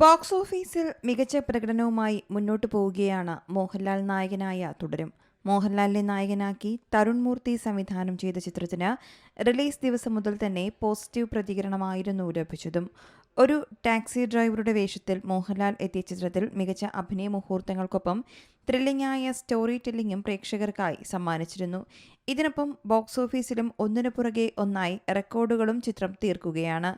Box ഓഫീസിൽ മികച്ച പ്രകടനവുമായി മുന്നോട്ടു പോവുകയാണ് മോഹൻലാൽ നായകനായ തുടരും. മോഹൻലാലിനെ നായകനാക്കി തരുൺ മൂർത്തി സംവിധാനം ചെയ്ത ചിത്രത്തിന് റിലീസ് ദിവസം മുതൽ തന്നെ പോസിറ്റീവ് പ്രതികരണമായിരുന്നു ലഭിച്ചതും. ഒരു ടാക്സി ഡ്രൈവറുടെ വേഷത്തിൽ മോഹൻലാൽ എത്തിയ ചിത്രത്തിൽ മികച്ച അഭിനയ മുഹൂർത്തങ്ങൾക്കൊപ്പം ത്രില്ലിംഗായ സ്റ്റോറി ടെല്ലിംഗും പ്രേക്ഷകർക്കായി സമ്മാനിച്ചിരുന്നു. ഇതിനൊപ്പം ബോക്സ് ഓഫീസിലും ഒന്നിനു പുറകെ ഒന്നായി റെക്കോർഡുകളും ചിത്രം തീർക്കുകയാണ്.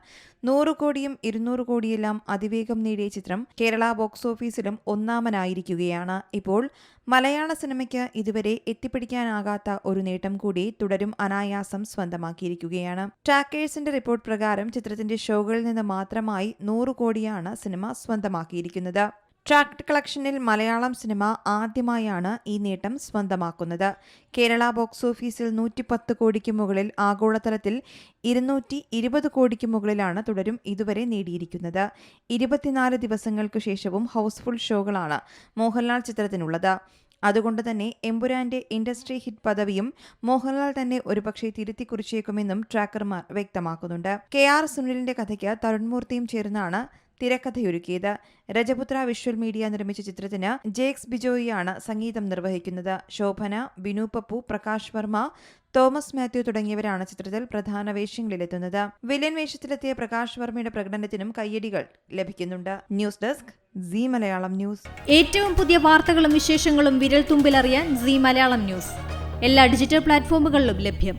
100 കോടിയും 200 കോടിയെല്ലാം അതിവേഗം നേടിയ ചിത്രം കേരള ബോക്സ് ഓഫീസിലും ഒന്നാമനായിരിക്കുകയാണ്. ഇപ്പോൾ മലയാള സിനിമയ്ക്ക് ഇതുവരെ എത്തിപ്പിടിക്കാനാകാത്ത ഒരു നേട്ടം കൂടി തുടരും അനായാസം സ്വന്തമാക്കിയിരിക്കുകയാണ്. ട്രാക്കേഴ്സിന്റെ റിപ്പോർട്ട് പ്രകാരം ചിത്രത്തിന്റെ ഷോകളിൽ നിന്ന് മാത്രമായി 100 കോടിയാണ് സിനിമ സ്വന്തമാക്കിയിരിക്കുന്നത്. ട്രാക്ട് കളക്ഷനിൽ മലയാളം സിനിമ ആദ്യമായാണ് ഈ നേട്ടം സ്വന്തമാക്കുന്നത്. കേരള ബോക്സ് ഓഫീസിൽ 110 കോടിക്ക് മുകളിൽ, ആഗോളതലത്തിൽ 220 കോടിക്ക് മുകളിലാണ് തുടരും ഇതുവരെ നേടിയിരിക്കുന്നത്. 24 ദിവസങ്ങൾക്കു ശേഷവും ഹൗസ്ഫുൾ ഷോകളാണ് മോഹൻലാൽ ചിത്രത്തിനുള്ളത്. അതുകൊണ്ട് തന്നെ എമ്പുരാന്റെ ഇൻഡസ്ട്രി ഹിറ്റ് പദവിയും മോഹൻലാൽ തന്നെ ഒരുപക്ഷെ തിരുത്തിക്കുറിച്ചേക്കുമെന്നും ട്രാക്കർമാർ വ്യക്തമാക്കുന്നുണ്ട്. KR സുനിലിന്റെ കഥയ്ക്ക് തരുൺ മൂർത്തിയും ചേർന്നാണ് തിരക്കഥയൊരുക്കിയത്. രജപുത്ര വിഷ്വൽ മീഡിയ നിർമ്മിച്ച ചിത്രത്തിന് ജേക്സ് ബിജോയിയാണ് സംഗീതം നിർവഹിക്കുന്നത്. ശോഭന, ബിനു പപ്പു, പ്രകാശ് വർമ്മ, തോമസ് മാത്യു തുടങ്ങിയവരാണ് ചിത്രത്തിൽ പ്രധാന വേഷങ്ങളിലെത്തുന്നത്. വില്ലൻ വേഷത്തിലെത്തിയ പ്രകാശ് വർമ്മയുടെ പ്രകടനത്തിനും കയ്യടികൾ ലഭിക്കുന്നുണ്ട്. News desk C Malayalam news. ഏറ്റവും പുതിയ വാർത്തകളും വിശേഷങ്ങളും വിരൽ തുമ്പിലറിയാൻ സി മലയാളം ന്യൂസ് എല്ലാ ഡിജിറ്റൽ പ്ലാറ്റ്ഫോമുകളിലും ലഭ്യം.